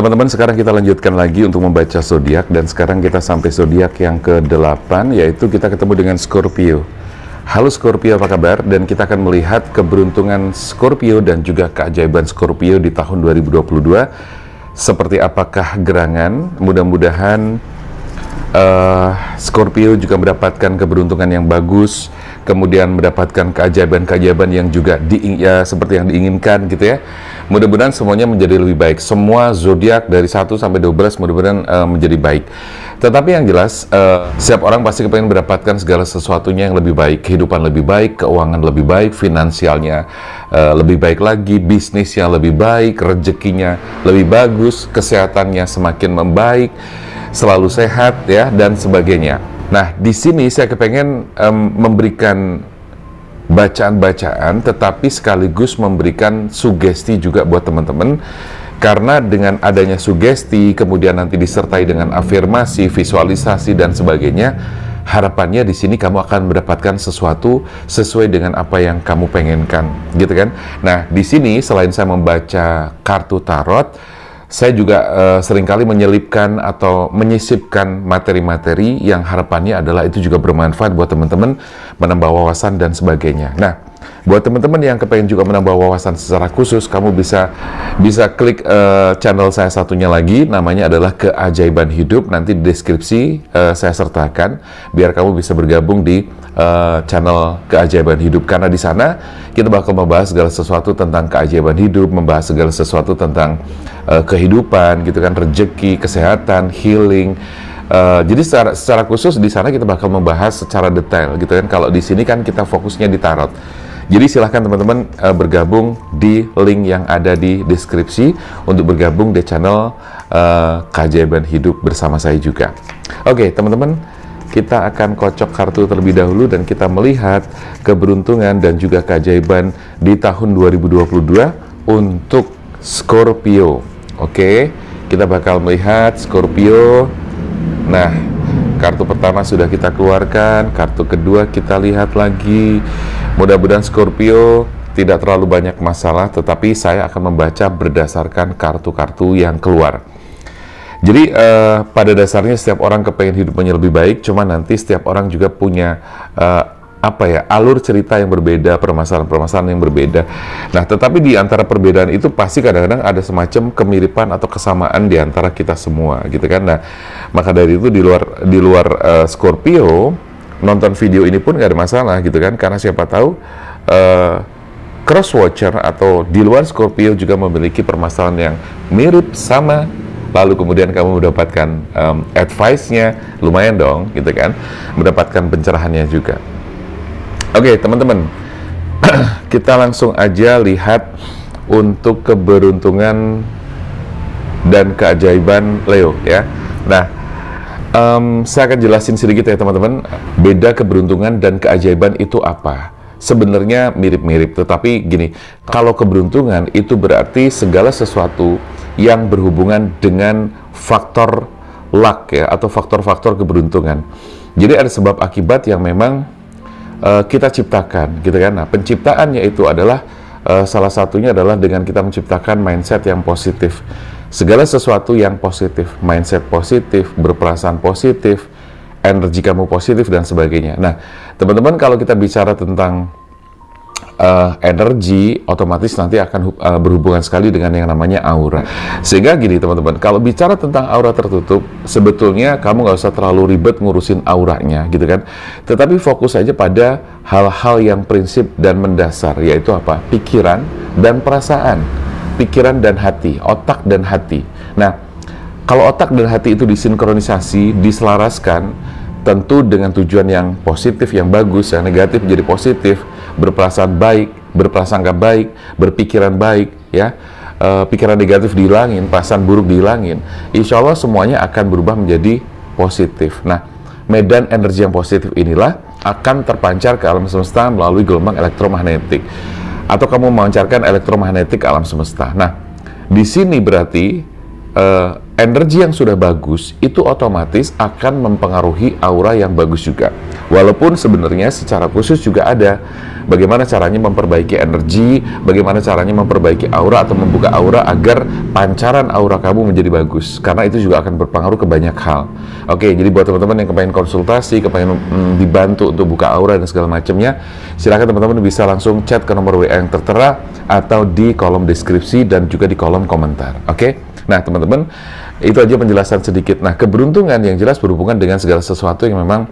teman-teman, sekarang kita lanjutkan lagi untuk membaca zodiak, dan sekarang kita sampai zodiak yang ke-8, yaitu kita ketemu dengan Scorpio. Halo Scorpio, apa kabar? Dan kita akan melihat keberuntungan Scorpio dan juga keajaiban Scorpio di tahun 2022. Seperti apakah gerangan? Mudah-mudahan Scorpio juga mendapatkan keberuntungan yang bagus, kemudian mendapatkan keajaiban-keajaiban yang juga seperti yang diinginkan gitu ya. Mudah-mudahan semuanya menjadi lebih baik. Semua zodiak dari 1 sampai 12 mudah-mudahan menjadi baik. Tetapi yang jelas, setiap orang pasti kepengen mendapatkan segala sesuatunya yang lebih baik, kehidupan lebih baik, keuangan lebih baik, finansialnya lebih baik lagi, bisnisnya lebih baik, rezekinya lebih bagus, kesehatannya semakin membaik, selalu sehat ya, dan sebagainya. Nah, di sini saya kepengen memberikan bacaan-bacaan, tetapi sekaligus memberikan sugesti juga buat teman-teman. Karena dengan adanya sugesti, kemudian nanti disertai dengan afirmasi, visualisasi, dan sebagainya, harapannya di sini kamu akan mendapatkan sesuatu sesuai dengan apa yang kamu pengenkan, gitu kan? Nah, di sini selain saya membaca kartu tarot, saya juga seringkali menyelipkan atau menyisipkan materi-materi yang harapannya adalah itu juga bermanfaat buat teman-teman, menambah wawasan dan sebagainya. Nah, buat teman-teman yang kepengen juga menambah wawasan secara khusus, kamu bisa klik channel saya satunya lagi, namanya adalah Keajaiban Hidup. Nanti di deskripsi saya sertakan, biar kamu bisa bergabung di channel Keajaiban Hidup, karena di sana kita bakal membahas segala sesuatu tentang keajaiban hidup, membahas segala sesuatu tentang kehidupan gitu kan, rezeki, kesehatan, healing. Jadi secara khusus di sana kita bakal membahas secara detail gitu kan. Kalau di sini kan kita fokusnya di tarot. Jadi silahkan teman-teman bergabung di link yang ada di deskripsi untuk bergabung di channel Keajaiban Hidup bersama saya juga. Oke, teman-teman, kita akan kocok kartu terlebih dahulu dan kita melihat keberuntungan dan juga keajaiban di tahun 2022 untuk Scorpio. Oke, kita bakal melihat Scorpio. Nah, kartu pertama sudah kita keluarkan, kartu kedua kita lihat lagi. Mudah-mudahan Scorpio tidak terlalu banyak masalah, tetapi saya akan membaca berdasarkan kartu-kartu yang keluar. Jadi pada dasarnya setiap orang kepengen hidupnya lebih baik, cuma nanti setiap orang juga punya alur cerita yang berbeda, permasalahan-permasalahan yang berbeda. Nah, tetapi di antara perbedaan itu pasti kadang-kadang ada semacam kemiripan atau kesamaan di antara kita semua, gitu kan. Nah, maka dari itu di luar Scorpio nonton video ini pun gak ada masalah, gitu kan, karena siapa tahu cross watcher atau di luar Scorpio juga memiliki permasalahan yang mirip sama. Lalu kemudian kamu mendapatkan advice-nya, lumayan dong, gitu kan, mendapatkan pencerahannya juga. Oke, teman-teman, kita langsung aja lihat untuk keberuntungan dan keajaiban Leo ya. Nah, saya akan jelasin sedikit ya teman-teman, beda keberuntungan dan keajaiban itu apa. Sebenarnya mirip-mirip, tetapi gini, kalau keberuntungan itu berarti segala sesuatu yang berhubungan dengan faktor luck ya, atau faktor-faktor keberuntungan. Jadi ada sebab akibat yang memang kita ciptakan, gitu kan. Nah, penciptaannya itu adalah salah satunya adalah dengan kita menciptakan mindset yang positif. Segala sesuatu yang positif, mindset positif, berperasaan positif, energi kamu positif dan sebagainya. Nah, teman-teman, kalau kita bicara tentang energi, otomatis nanti akan berhubungan sekali dengan yang namanya aura. Sehingga gini teman-teman, kalau bicara tentang aura tertutup, sebetulnya kamu nggak usah terlalu ribet ngurusin auranya, gitu kan. Tetapi fokus aja pada hal-hal yang prinsip dan mendasar, yaitu apa? Pikiran dan perasaan, pikiran dan hati, otak dan hati. Nah, kalau otak dan hati itu disinkronisasi, diselaraskan, tentu dengan tujuan yang positif, yang bagus, yang negatif menjadi positif, berperasaan baik, berprasangka baik, berpikiran baik, ya, pikiran negatif dihilangin, perasaan buruk dihilangin, insya Allah semuanya akan berubah menjadi positif. Nah, medan energi yang positif inilah akan terpancar ke alam semesta melalui gelombang elektromagnetik, atau kamu memancarkan elektromagnetik ke alam semesta. Nah, di sini berarti energi yang sudah bagus itu otomatis akan mempengaruhi aura yang bagus juga. Walaupun sebenarnya secara khusus juga ada bagaimana caranya memperbaiki energi, bagaimana caranya memperbaiki aura atau membuka aura agar pancaran aura kamu menjadi bagus, karena itu juga akan berpengaruh ke banyak hal. Oke, jadi buat teman-teman yang kepengen konsultasi, kepengen dibantu untuk buka aura dan segala macamnya, silakan teman-teman bisa langsung chat ke nomor WA yang tertera atau di kolom deskripsi dan juga di kolom komentar. Oke, nah teman-teman, itu aja penjelasan sedikit. Nah, keberuntungan yang jelas berhubungan dengan segala sesuatu yang memang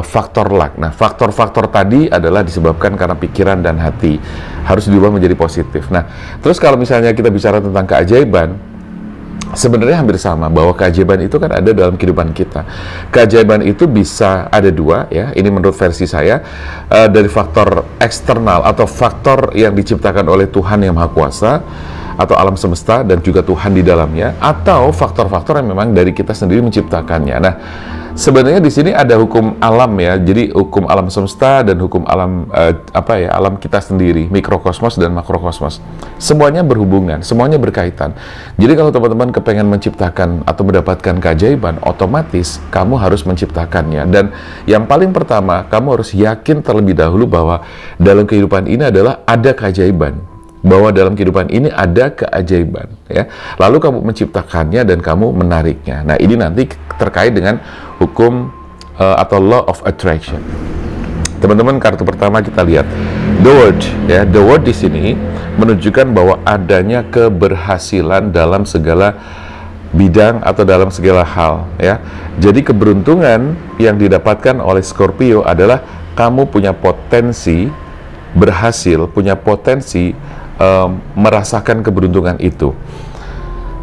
faktor luck. Nah, faktor-faktor tadi adalah disebabkan karena pikiran dan hati harus diubah menjadi positif. Nah, terus kalau misalnya kita bicara tentang keajaiban, sebenarnya hampir sama, bahwa keajaiban itu kan ada dalam kehidupan kita. Keajaiban itu bisa ada dua, ya. Ini menurut versi saya, dari faktor eksternal atau faktor yang diciptakan oleh Tuhan yang Maha Kuasa atau alam semesta dan juga Tuhan di dalamnya, atau faktor-faktor yang memang dari kita sendiri menciptakannya. Nah, sebenarnya di sini ada hukum alam, ya. Jadi hukum alam semesta dan hukum alam alam kita sendiri, mikrokosmos dan makrokosmos. Semuanya berhubungan, semuanya berkaitan. Jadi kalau teman-teman kepengen menciptakan atau mendapatkan keajaiban, otomatis kamu harus menciptakannya. Dan yang paling pertama, kamu harus yakin terlebih dahulu bahwa dalam kehidupan ini adalah ada keajaiban. Bahwa dalam kehidupan ini ada keajaiban, ya. Lalu kamu menciptakannya dan kamu menariknya. Nah, ini nanti terkait dengan hukum atau law of attraction. Teman-teman, kartu pertama kita lihat the word, ya. The word di sini menunjukkan bahwa adanya keberhasilan dalam segala bidang atau dalam segala hal, ya. Jadi keberuntungan yang didapatkan oleh Scorpio adalah kamu punya potensi berhasil, punya potensi merasakan keberuntungan itu,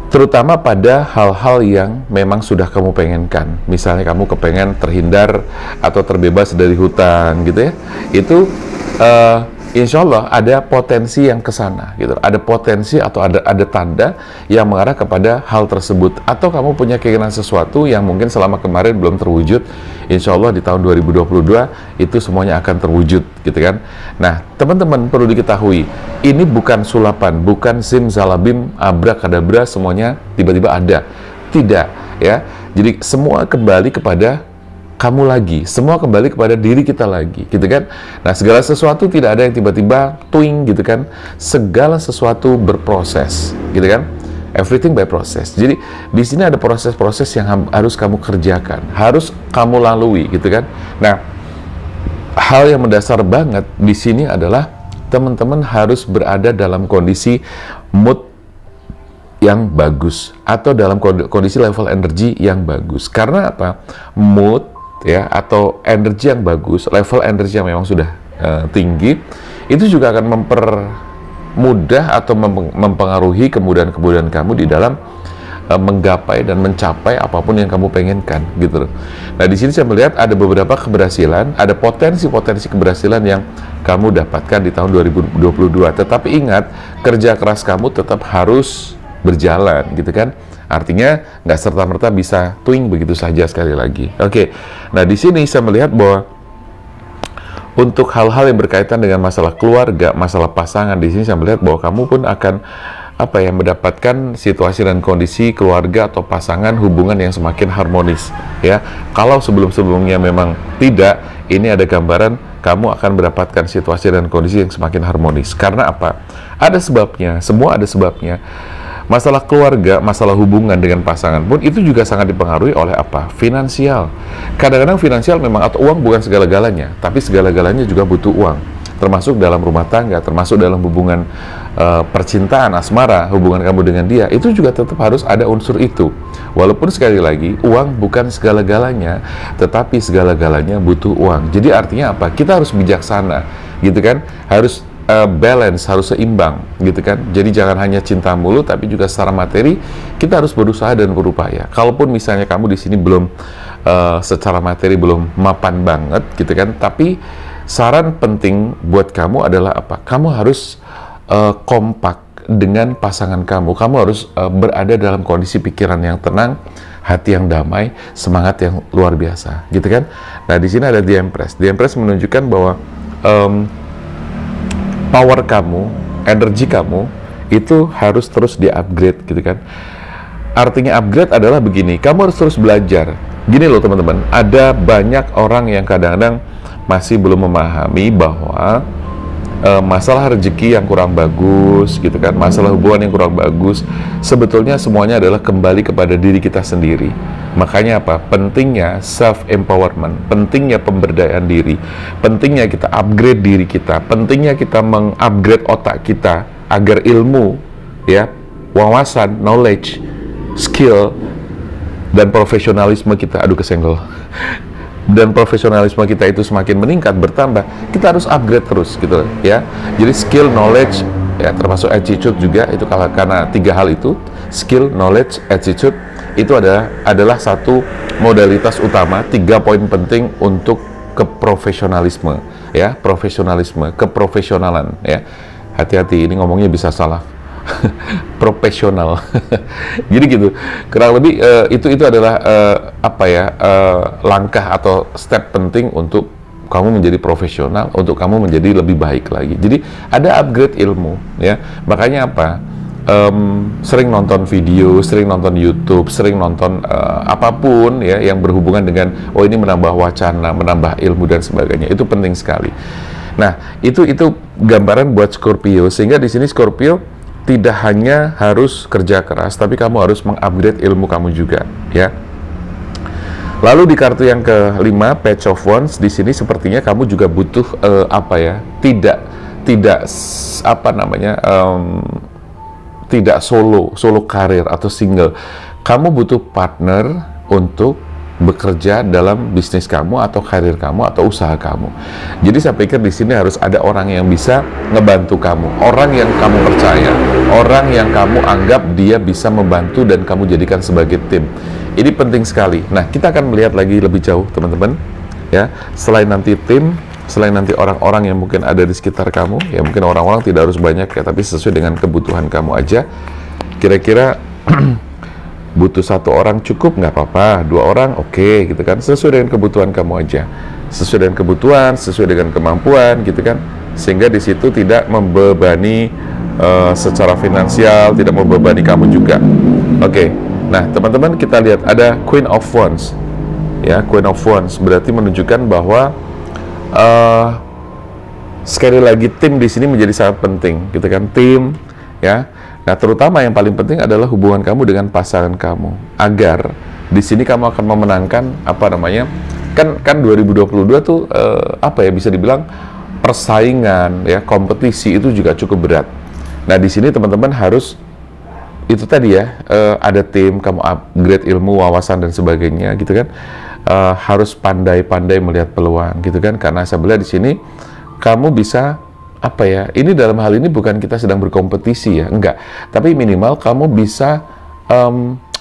terutama pada hal-hal yang memang sudah kamu pengenkan. Misalnya kamu kepengen terhindar atau terbebas dari hutang, gitu ya. Itu insya Allah ada potensi yang ke sana, gitu. Ada potensi atau ada tanda yang mengarah kepada hal tersebut. Atau kamu punya keinginan sesuatu yang mungkin selama kemarin belum terwujud, insya Allah di tahun 2022 itu semuanya akan terwujud, gitu kan. Nah, teman-teman perlu diketahui, ini bukan sulapan, bukan simsalabim, abrakadabra, semuanya tiba-tiba ada. Tidak, ya. Jadi semua kembali kepada kamu lagi, semua kembali kepada diri kita lagi, gitu kan. Nah, segala sesuatu tidak ada yang tiba-tiba twing, gitu kan. Segala sesuatu berproses, gitu kan. Everything by process. Jadi di sini ada proses-proses yang harus kamu kerjakan, harus kamu lalui, gitu kan. Nah, hal yang mendasar banget di sini adalah teman-teman harus berada dalam kondisi mood yang bagus atau dalam kondisi level energi yang bagus. Karena apa? Mood, ya, atau energi yang bagus, level energi yang memang sudah tinggi, itu juga akan mempermudah atau mempengaruhi kemudahan-kemudahan kamu di dalam menggapai dan mencapai apapun yang kamu pengenkan, gitu loh. Nah, di sini saya melihat ada beberapa keberhasilan, ada potensi-potensi keberhasilan yang kamu dapatkan di tahun 2022. Tetapi ingat, kerja keras kamu tetap harus berjalan, gitu kan. Artinya nggak serta-merta bisa twing begitu saja sekali lagi. Oke, nah di sini saya melihat bahwa untuk hal-hal yang berkaitan dengan masalah keluarga, masalah pasangan, di sini saya melihat bahwa kamu pun akan mendapatkan situasi dan kondisi keluarga atau pasangan hubungan yang semakin harmonis, ya. Kalau sebelum-sebelumnya memang tidak, ini ada gambaran kamu akan mendapatkan situasi dan kondisi yang semakin harmonis. Karena apa? Ada sebabnya, semua ada sebabnya. Masalah keluarga, masalah hubungan dengan pasangan pun itu juga sangat dipengaruhi oleh apa? Finansial. Kadang-kadang finansial memang atau uang bukan segala-galanya, tapi segala-galanya juga butuh uang. Termasuk dalam rumah tangga, termasuk dalam hubungan percintaan, asmara, hubungan kamu dengan dia, itu juga tetap harus ada unsur itu. Walaupun sekali lagi, uang bukan segala-galanya, tetapi segala-galanya butuh uang. Jadi artinya apa? Kita harus bijaksana, gitu kan? Harus balance, harus seimbang, gitu kan. Jadi jangan hanya cinta mulu, tapi juga secara materi kita harus berusaha dan berupaya. Kalaupun misalnya kamu di sini belum secara materi belum mapan banget, gitu kan, tapi saran penting buat kamu adalah apa? Kamu harus kompak dengan pasangan kamu. Kamu harus berada dalam kondisi pikiran yang tenang, hati yang damai, semangat yang luar biasa, gitu kan. Nah, di sini ada The Empress. The Empress menunjukkan bahwa power kamu, energi kamu, itu harus terus di-upgrade, gitu kan. Artinya upgrade adalah begini, kamu harus terus belajar. Gini loh teman-teman, ada banyak orang yang kadang-kadang masih belum memahami bahwa masalah rezeki yang kurang bagus gitu kan, masalah hubungan yang kurang bagus, sebetulnya semuanya adalah kembali kepada diri kita sendiri. Makanya apa? Pentingnya self empowerment, pentingnya pemberdayaan diri, pentingnya kita upgrade diri kita, pentingnya kita mengupgrade otak kita agar ilmu, ya, wawasan, knowledge, skill, dan profesionalisme kita, kesenggol, dan profesionalisme kita itu semakin meningkat, bertambah, kita harus upgrade terus gitu ya. Jadi skill, knowledge, ya, termasuk attitude juga, itu karena 3 hal itu, skill, knowledge, attitude, itu adalah satu modalitas utama, 3 poin penting untuk keprofesionalisme, ya, profesionalisme, keprofesionalan, ya. Hati-hati, ini ngomongnya bisa salah. Profesional. Jadi gitu, kurang lebih itu adalah langkah atau step penting untuk kamu menjadi profesional, untuk kamu menjadi lebih baik lagi. Jadi ada upgrade ilmu, ya. Makanya sering nonton video, sering nonton YouTube, sering nonton apapun, ya, yang berhubungan dengan ini menambah wacana, menambah ilmu dan sebagainya. Itu penting sekali. Nah, itu gambaran buat Scorpio, sehingga di sini Scorpio tidak hanya harus kerja keras, tapi kamu harus mengupgrade ilmu kamu juga, ya. Lalu di kartu yang kelima, Page of Wands, di sini sepertinya kamu juga butuh tidak solo karir atau single. Kamu butuh partner untuk bekerja dalam bisnis kamu atau karir kamu atau usaha kamu. Jadi saya pikir di sini harus ada orang yang bisa ngebantu kamu, orang yang kamu percaya, orang yang kamu anggap dia bisa membantu dan kamu jadikan sebagai tim. Ini penting sekali. Nah, kita akan melihat lagi lebih jauh, teman-teman, ya. Selain nanti tim, selain nanti orang-orang yang mungkin ada di sekitar kamu, ya mungkin orang-orang tidak harus banyak ya, tapi sesuai dengan kebutuhan kamu aja. Kira-kira butuh 1 orang cukup, nggak apa-apa, 2 orang oke, gitu kan, sesuai dengan kebutuhan kamu aja, sesuai dengan kebutuhan, sesuai dengan kemampuan, gitu kan, sehingga di situ tidak membebani secara finansial, tidak membebani kamu juga. Oke. Nah, teman-teman, kita lihat ada Queen of Wands, ya. Queen of Wands berarti menunjukkan bahwa sekali lagi tim di sini menjadi sangat penting, gitu kan, tim, ya. Nah, terutama yang paling penting adalah hubungan kamu dengan pasangan kamu, agar di sini kamu akan memenangkan kan 2022 tuh bisa dibilang persaingan, ya, kompetisi itu juga cukup berat. Nah, di sini teman-teman harus itu tadi, ya, ada tim, kamu upgrade ilmu, wawasan dan sebagainya, gitu kan, harus pandai-pandai melihat peluang, gitu kan, karena saya melihat di sini kamu bisa ini dalam hal ini bukan kita sedang berkompetisi, ya, enggak, tapi minimal kamu bisa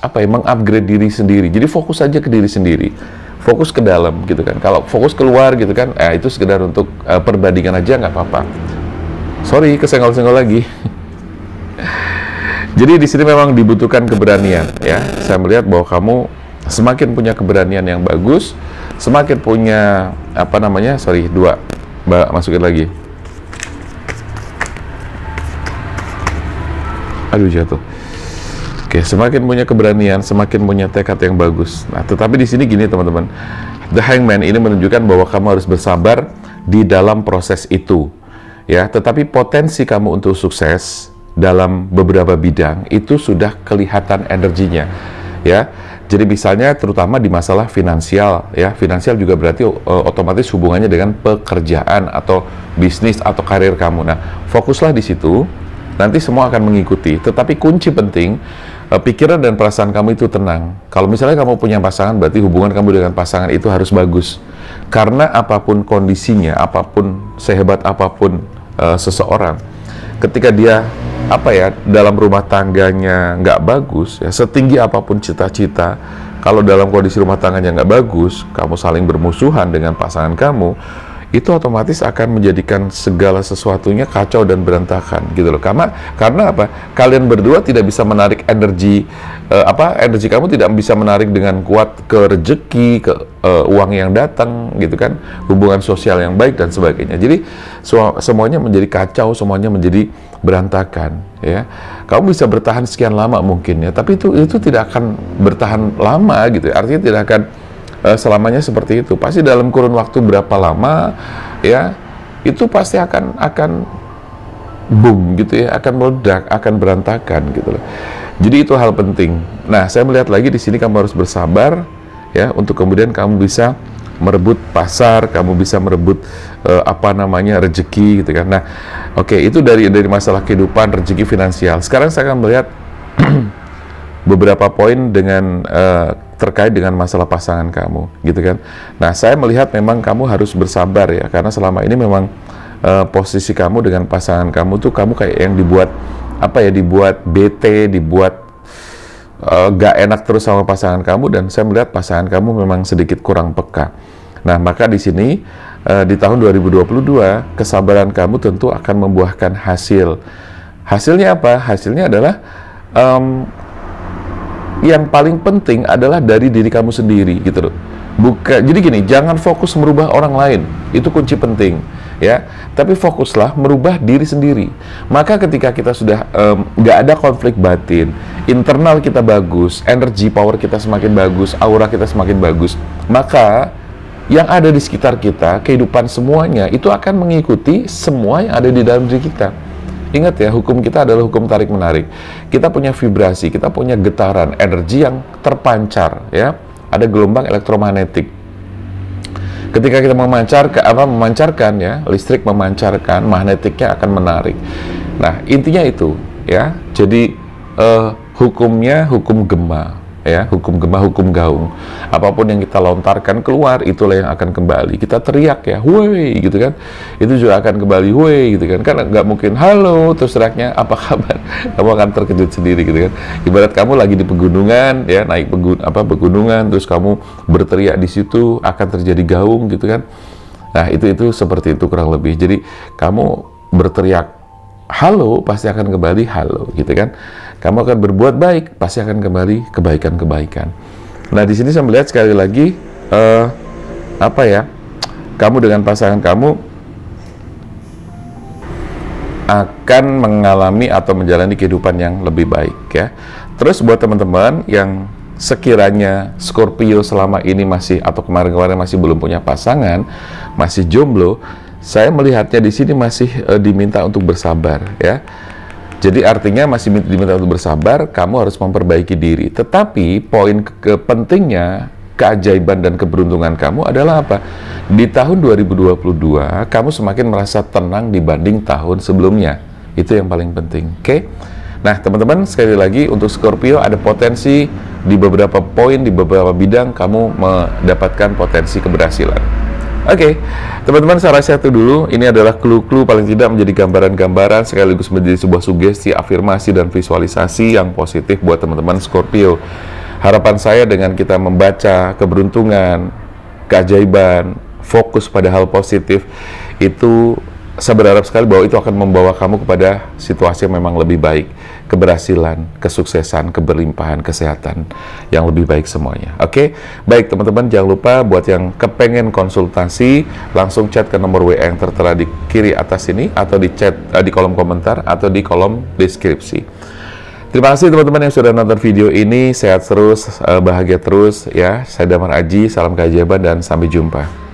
mengupgrade diri sendiri. Jadi fokus aja ke diri sendiri, fokus ke dalam, gitu kan. Kalau fokus keluar, gitu kan, itu sekedar untuk perbandingan aja, nggak apa-apa. Sorry, kesenggol-senggol lagi. Jadi di sini memang dibutuhkan keberanian, ya. Saya melihat bahwa kamu semakin punya keberanian yang bagus, semakin punya Mbak, masukin lagi. Jatuh. Oke, semakin punya keberanian, semakin punya tekad yang bagus. Nah, tetapi di sini gini, teman-teman, The Hangman ini menunjukkan bahwa kamu harus bersabar di dalam proses itu, ya. Tetapi potensi kamu untuk sukses dalam beberapa bidang itu sudah kelihatan energinya, ya. Jadi misalnya terutama di masalah finansial, ya. Finansial juga berarti otomatis hubungannya dengan pekerjaan atau bisnis atau karir kamu. Nah, fokuslah di situ. Nanti semua akan mengikuti, tetapi kunci penting, pikiran dan perasaan kamu itu tenang. Kalau misalnya kamu punya pasangan, berarti hubungan kamu dengan pasangan itu harus bagus. Karena apapun kondisinya, apapun, sehebat apapun seseorang, ketika dia, dalam rumah tangganya nggak bagus, ya, setinggi apapun cita-cita, kalau dalam kondisi rumah tangganya nggak bagus, kamu saling bermusuhan dengan pasangan kamu, itu otomatis akan menjadikan segala sesuatunya kacau dan berantakan, gitu loh. Karena apa? Kalian berdua tidak bisa menarik energi, energi kamu tidak bisa menarik dengan kuat ke rezeki, ke uang yang datang, gitu kan, hubungan sosial yang baik dan sebagainya. Jadi semuanya menjadi kacau, semuanya menjadi berantakan, ya. Kamu bisa bertahan sekian lama mungkin, ya, tapi itu tidak akan bertahan lama, gitu. Artinya tidak akan selamanya seperti itu. Pasti dalam kurun waktu berapa lama ya, itu pasti akan boom gitu ya, akan meledak, akan berantakan gitu loh. Jadi itu hal penting. Nah, saya melihat lagi di sini kamu harus bersabar ya, untuk kemudian kamu bisa merebut pasar, kamu bisa merebut rezeki gitu kan. Nah, oke, itu dari masalah kehidupan, rezeki finansial. Sekarang saya akan melihat beberapa poin dengan terkait dengan masalah pasangan kamu gitu kan. Nah, saya melihat memang kamu harus bersabar ya, karena selama ini memang posisi kamu dengan pasangan kamu tuh kamu kayak yang dibuat dibuat bete, dibuat gak enak terus sama pasangan kamu, dan saya melihat pasangan kamu memang sedikit kurang peka. Nah, maka di sini di tahun 2022 kesabaran kamu tentu akan membuahkan hasil. Hasilnya apa? Hasilnya adalah yang paling penting adalah dari diri kamu sendiri gitu loh. Jadi gini, jangan fokus merubah orang lain, itu kunci penting ya, tapi fokuslah merubah diri sendiri. Maka ketika kita sudah nggak ada konflik batin, internal kita bagus, energi power kita semakin bagus, aura kita semakin bagus, maka yang ada di sekitar kita, kehidupan semuanya itu akan mengikuti semua yang ada di dalam diri kita. Ingat ya, hukum kita adalah hukum tarik-menarik. Kita punya vibrasi, kita punya getaran, energi yang terpancar ya. Ada gelombang elektromagnetik. Ketika kita memancarkan ya, listrik memancarkan, magnetiknya akan menarik. Nah, intinya itu ya. Jadi hukumnya hukum gema ya, hukum gema, hukum gaung. Apapun yang kita lontarkan keluar, itulah yang akan kembali. Kita teriak ya, woi gitu kan, itu juga akan kembali woi gitu kan. Karena nggak mungkin halo terus teriaknya apa kabar, kamu akan terkejut sendiri gitu kan. Ibarat kamu lagi di pegunungan ya, naik pegunungan, terus kamu berteriak di situ, akan terjadi gaung gitu kan. Nah, itu seperti itu kurang lebih. Jadi kamu berteriak halo, pasti akan kembali halo gitu kan. Kamu akan berbuat baik, pasti akan kembali kebaikan-kebaikan. Nah, di sini saya melihat sekali lagi kamu dengan pasangan kamu akan mengalami atau menjalani kehidupan yang lebih baik ya. Terus buat teman-teman yang sekiranya Scorpio selama ini masih atau kemarin-kemarin masih belum punya pasangan, masih jomblo, saya melihatnya di sini masih diminta untuk bersabar ya. Jadi artinya masih diminta untuk bersabar, kamu harus memperbaiki diri. Tetapi poin pentingnya, keajaiban dan keberuntungan kamu adalah apa? Di tahun 2022, kamu semakin merasa tenang dibanding tahun sebelumnya. Itu yang paling penting, oke? Nah, teman-teman, sekali lagi untuk Scorpio ada potensi di beberapa poin, di beberapa bidang kamu mendapatkan potensi keberhasilan. Oke, teman-teman, saya rasa itu dulu. Ini adalah clue-clue, paling tidak menjadi gambaran-gambaran sekaligus menjadi sebuah sugesti, afirmasi, dan visualisasi yang positif buat teman-teman Scorpio. Harapan saya dengan kita membaca keberuntungan, keajaiban, fokus pada hal positif, itu saya berharap sekali bahwa itu akan membawa kamu kepada situasi yang memang lebih baik, keberhasilan, kesuksesan, keberlimpahan, kesehatan yang lebih baik semuanya. Oke, baik teman-teman, jangan lupa buat yang kepengen konsultasi, langsung chat ke nomor WA yang tertera di kiri atas ini, atau di chat di kolom komentar, atau di kolom deskripsi. Terima kasih teman-teman yang sudah nonton video ini. Sehat terus, bahagia terus ya. Saya Damar Aji, salam keajaiban dan sampai jumpa.